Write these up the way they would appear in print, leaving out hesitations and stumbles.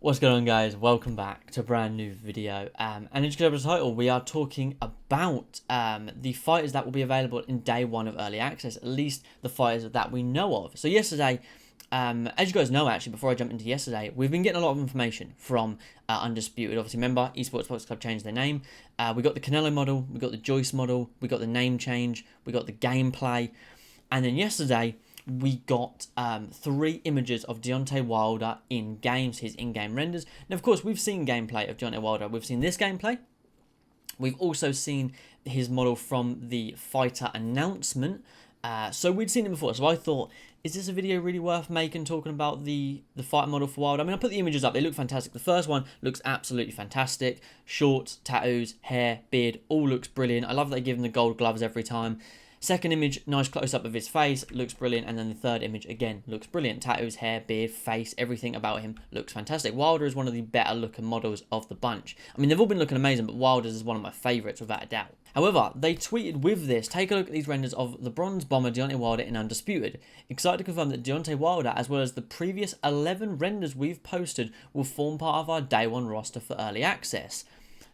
What's going on, guys? Welcome back to a brand new video. And as you can the title, we are talking about the fighters that will be available in day one of early access, at least the fighters that we know of. So yesterday, as you guys know, actually, before I jump into yesterday, we've been getting a lot of information from Undisputed. Obviously, remember, Esports Box Club changed their name. We got the Canelo model, we got the Joyce model, we got the name change, we got the gameplay. And then yesterday, we got 3 images of Deontay Wilder in games, his in-game renders. Now, of course, we've seen gameplay of Deontay Wilder. We've seen this gameplay. We've also seen his model from the fighter announcement. So we'd seen him before. So I thought, is this a video really worth making, talking about the fighter model for Wilder? I mean, I put the images up. They look fantastic. The first one looks absolutely fantastic. Shorts, tattoos, hair, beard, all looks brilliant. I love that they give him the gold gloves every time. Second image, nice close-up of his face, looks brilliant. And then the third image, again, looks brilliant. Tattoos, hair, beard, face, everything about him looks fantastic. Wilder is one of the better-looking models of the bunch. I mean, they've all been looking amazing, but Wilder's is one of my favourites, without a doubt. However, they tweeted with this, take a look at these renders of the bronze bomber Deontay Wilder in Undisputed. Excited to confirm that Deontay Wilder, as well as the previous 11 renders we've posted, will form part of our day one roster for early access.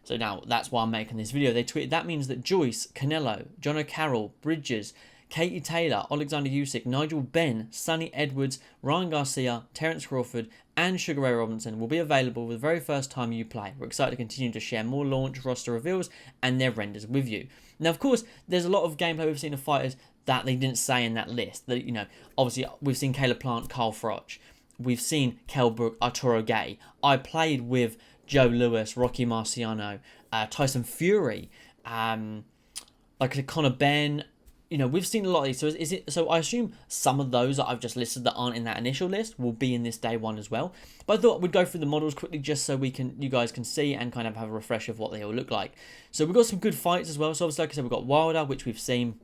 So now, that's why I'm making this video. They tweeted, that means that Joyce, Canelo, John O'Carroll, Bridges, Katie Taylor, Alexander Usyk, Nigel Benn, Sonny Edwards, Ryan Garcia, Terence Crawford, and Sugar Ray Robinson will be available for the very first time you play. We're excited to continue to share more launch roster reveals and their renders with you. Now, of course, there's a lot of gameplay we've seen of fighters that they didn't say in that list. That, you know, obviously, we've seen Caleb Plant, Carl Froch. We've seen Kell Brook, Arturo Gay. I played with Joe Lewis, Rocky Marciano, Tyson Fury, like Conor Benn. You know, we've seen a lot of these. So so I assume some of those that I've just listed that aren't in that initial list will be in this day one as well. But I thought we'd go through the models quickly just so you guys can see and kind of have a refresh of what they all look like. So we've got some good fights as well. So obviously, like I said, we've got Wilder, which we've seen.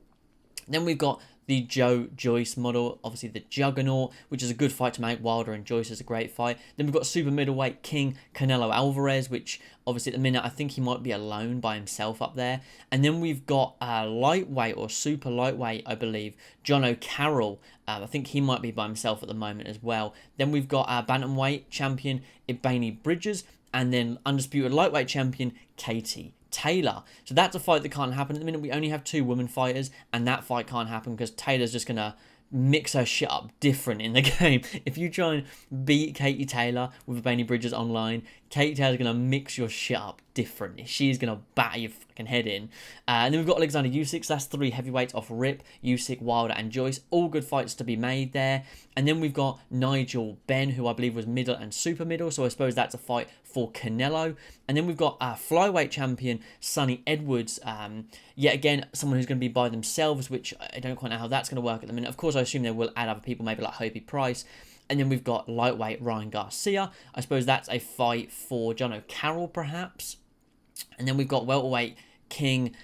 Then we've got the Joyce model, obviously the Juggernaut, which is a good fight to make. Wilder and Joyce is a great fight. Then we've got super middleweight King Canelo Alvarez, which obviously at the minute I think he might be alone by himself up there. And then we've got lightweight or super lightweight, I believe, John O'Carroll. I think he might be by himself at the moment as well. Then we've got bantamweight champion Ibani Bridges, and then undisputed lightweight champion Katie Taylor. So that's a fight that can't happen. At the minute, we only have 2 women fighters, and that fight can't happen because Taylor's just going to mix her shit up different in the game. If you try and beat Katie Taylor with Ibani Bridges online, Katie Taylor's going to mix your shit up different. She's going to batter your fucking head in. And then we've got Alexander Usyk. So that's 3 heavyweights off rip. Usyk, Wilder, and Joyce. All good fights to be made there. And then we've got Nigel Benn, who I believe was middle and super middle. So I suppose that's a fight for Canelo. And then we've got flyweight champion Sonny Edwards. Yet again, someone who's going to be by themselves, which I don't quite know how that's going to work at the minute. Of course, I assume they will add other people, maybe like Hobie Price. And then we've got lightweight Ryan Garcia. I suppose that's a fight for John O'Carroll, perhaps. And then we've got welterweight King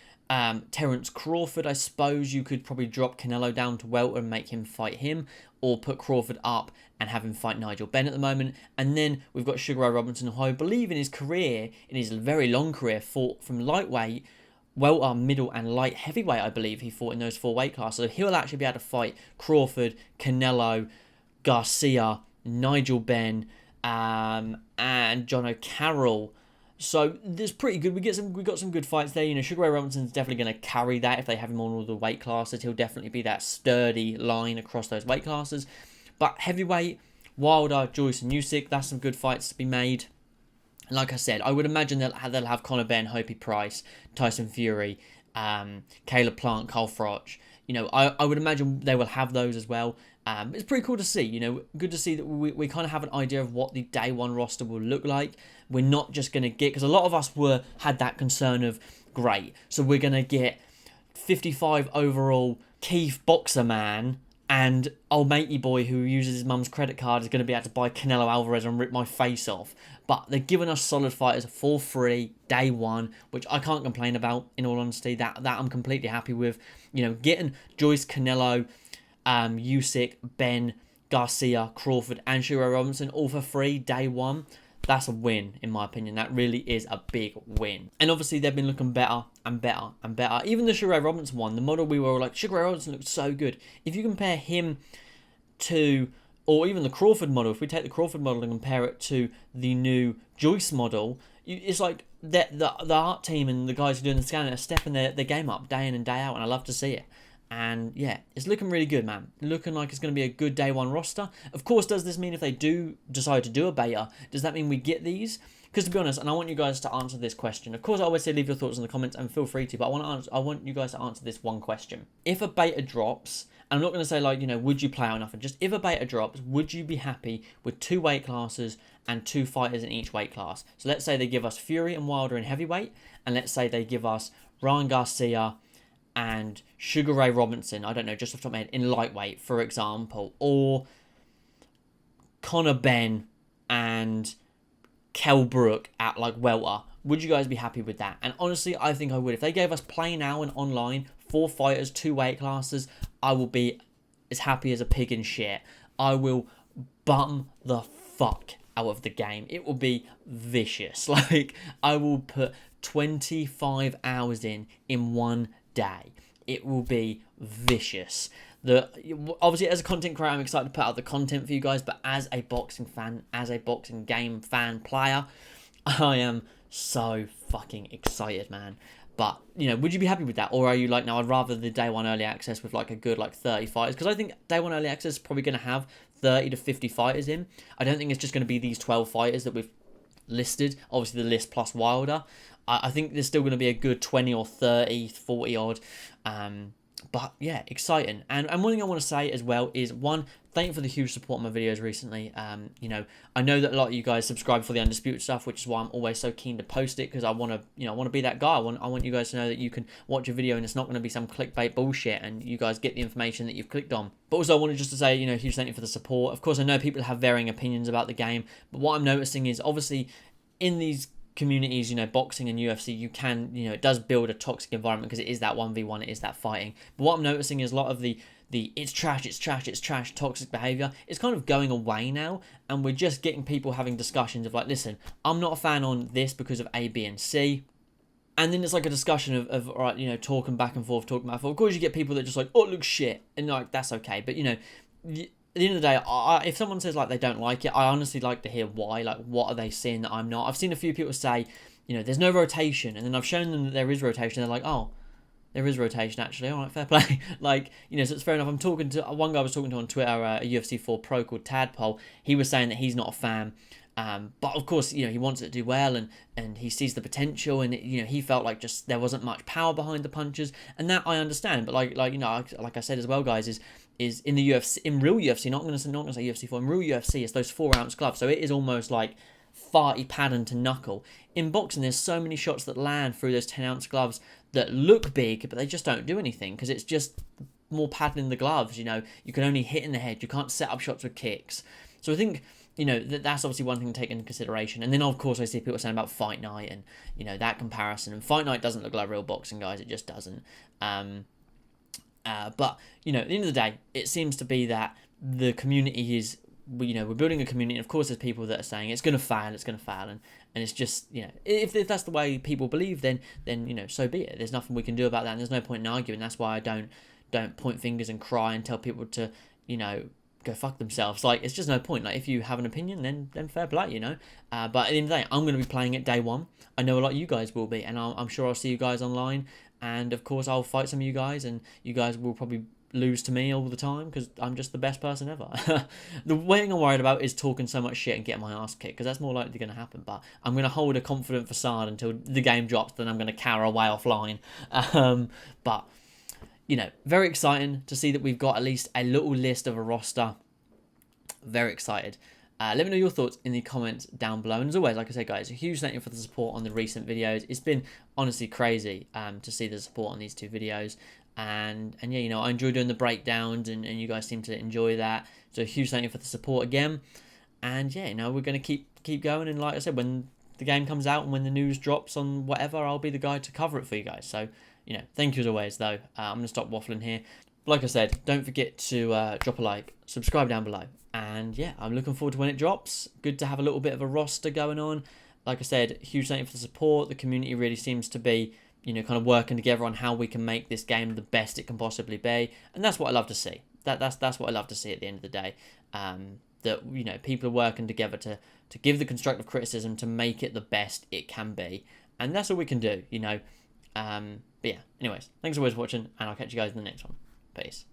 Terence Crawford. I suppose you could probably drop Canelo down to welter and make him fight him, or put Crawford up and have him fight Nigel Benn at the moment. And then we've got Sugar Ray Robinson, who I believe in his career, in his very long career, fought from lightweight, welter, middle, and light heavyweight. I believe he fought in those 4 weight classes. So he'll actually be able to fight Crawford, Canelo, Garcia, Nigel Benn, and John O'Carroll. So this pretty good. We got some good fights there. You know, Sugar Ray Robinson's definitely going to carry that if they have him on all the weight classes. He'll definitely be that sturdy line across those weight classes. But heavyweight, Wilder, Joyce, and Usyk, that's some good fights to be made. Like I said, I would imagine they'll have Conor Benn, Hobie Price, Tyson Fury, Caleb Plant, Carl Froch. You know, I would imagine they will have those as well. It's pretty cool to see, you know, good to see that we kind of have an idea of what the day one roster will look like. We're not just going to get, because a lot of us had that concern of, great, so we're going to get 55 overall Keith Boxer Man, and old matey boy who uses his mum's credit card is going to be able to buy Canelo Alvarez and rip my face off. But they're giving us solid fighters for free, day one, which I can't complain about, in all honesty. That I'm completely happy with. You know, getting Joyce, Canelo, Usyk, Benn, Garcia, Crawford, and Sugar Ray Robinson all for free, day one. That's a win, in my opinion. That really is a big win. And obviously, they've been looking better and better and better. Even the Sugar Ray Robinson one, the model we were all like, Sugar Ray Robinson looks so good. If you compare him to or even the Crawford model, if we take the Crawford model and compare it to the new Joyce model, it's like the art team and the guys who are doing the scanning are stepping their game up day in and day out, and I love to see it. And yeah, it's looking really good, man. Looking like it's going to be a good day one roster. Of course, does this mean if they do decide to do a beta, does that mean we get these? Because to be honest, and I want you guys to answer this question. Of course, I always say leave your thoughts in the comments and feel free to, but I want you guys to answer this one question. If a beta drops, and I'm not going to say like, would you play or nothing, just if a beta drops, would you be happy with 2 weight classes and 2 fighters in each weight class? So let's say they give us Fury and Wilder in heavyweight, and let's say they give us Ryan Garcia and Sugar Ray Robinson, I don't know, just off the top of my head, in lightweight, for example, or Conor Benn and Kell Brook at like welter. Would you guys be happy with that? And honestly, I think I would. If they gave us play now and online, 4 fighters, 2 weight classes, I will be as happy as a pig in shit. I will bum the fuck out of the game. It will be vicious. Like, I will put 25 hours in one day. It will be vicious. Obviously, as a content creator, I'm excited to put out the content for you guys, but as a boxing fan, as a boxing game fan player, I am so fucking excited, man. But, would you be happy with that? Or are you like, no, I'd rather the day one early access with like a good like 30 fighters? Because I think day one early access is probably going to have 30 to 50 fighters in. I don't think it's just going to be these 12 fighters that we've listed. Obviously, the list plus Wilder. I think there's still going to be a good 20 or 30, 40 odd. But yeah, exciting. And one thing I want to say as well is, one, thank you for the huge support on my videos recently. I know that a lot of you guys subscribe for the Undisputed stuff, which is why I'm always so keen to post it, because I want to, I want to be that guy. I want you guys to know that you can watch a video and it's not going to be some clickbait bullshit, and you guys get the information that you've clicked on. But also, I wanted just to say, huge thank you for the support. Of course, I know people have varying opinions about the game, but what I'm noticing is, obviously, in these communities, boxing and UFC, you can, it does build a toxic environment because it is that 1v1, it is that fighting. But what I'm noticing is a lot of the it's trash toxic behavior is kind of going away now, and we're just getting people having discussions of like, listen, I'm not a fan on this because of A, B, and C. And then it's like a discussion of all right, talking back and forth. Of course, you get people that just like, oh, it looks shit, and like, that's okay. But at the end of the day, if someone says like they don't like it, I honestly like to hear why. Like, what are they seeing that I'm not? I've seen a few people say, there's no rotation, and then I've shown them that there is rotation. They're like, oh, there is rotation actually. All right, fair play. Like, so it's fair enough. I'm talking to one guy I was talking to on Twitter, a UFC 4 pro called Tadpole. He was saying that he's not a fan. But of course, he wants it to do well, and he sees the potential, and he felt like just there wasn't much power behind the punches, and that I understand. But like I said as well, guys, is in the UFC, in real UFC, not gonna say UFC 4, in real UFC, it's those 4-ounce gloves, so it is almost like farty pattern to knuckle. In boxing, there's so many shots that land through those 10-ounce gloves that look big, but they just don't do anything because it's just more padding in the gloves. You can only hit in the head. You can't set up shots with kicks. So I think, that's obviously one thing to take into consideration. And then, of course, I see people saying about Fight Night and, that comparison. And Fight Night doesn't look like real boxing, guys. It just doesn't. But, at the end of the day, it seems to be that the community is, we're building a community. And, of course, there's people that are saying it's going to fail, and it's just, if that's the way people believe, then so be it. There's nothing we can do about that, and there's no point in arguing. That's why I don't point fingers and cry and tell people to, go fuck themselves. Like, it's just no point. Like, if you have an opinion, then fair play, But at the end of the day, I'm going to be playing it day one. I know a lot of you guys will be, and I'm sure I'll see you guys online. And of course, I'll fight some of you guys, and you guys will probably lose to me all the time because I'm just the best person ever. The one thing I'm worried about is talking so much shit and getting my ass kicked, because that's more likely going to happen. But I'm going to hold a confident facade until the game drops, then I'm going to cower away offline. But very exciting to see that we've got at least a little list of a roster. Very excited. Let me know your thoughts in the comments down below. And as always, like I said, guys, a huge thank you for the support on the recent videos. It's been honestly crazy to see the support on these 2 videos. And yeah, I enjoy doing the breakdowns, and you guys seem to enjoy that. So a huge thank you for the support again. And yeah, we're going to keep going. And like I said, when the game comes out and when the news drops on whatever, I'll be the guy to cover it for you guys. So, thank you as always, though. I'm going to stop waffling here. Like I said, don't forget to drop a like, subscribe down below. And yeah, I'm looking forward to when it drops. Good to have a little bit of a roster going on. Like I said, huge thank you for the support. The community really seems to be, kind of working together on how we can make this game the best it can possibly be. And that's what I love to see. that's what I love to see at the end of the day. That, you know, people are working together to give the constructive criticism to make it the best it can be, and that's all we can do, you know. But yeah, anyways, thanks for always watching, and I'll catch you guys in the next one. Peace.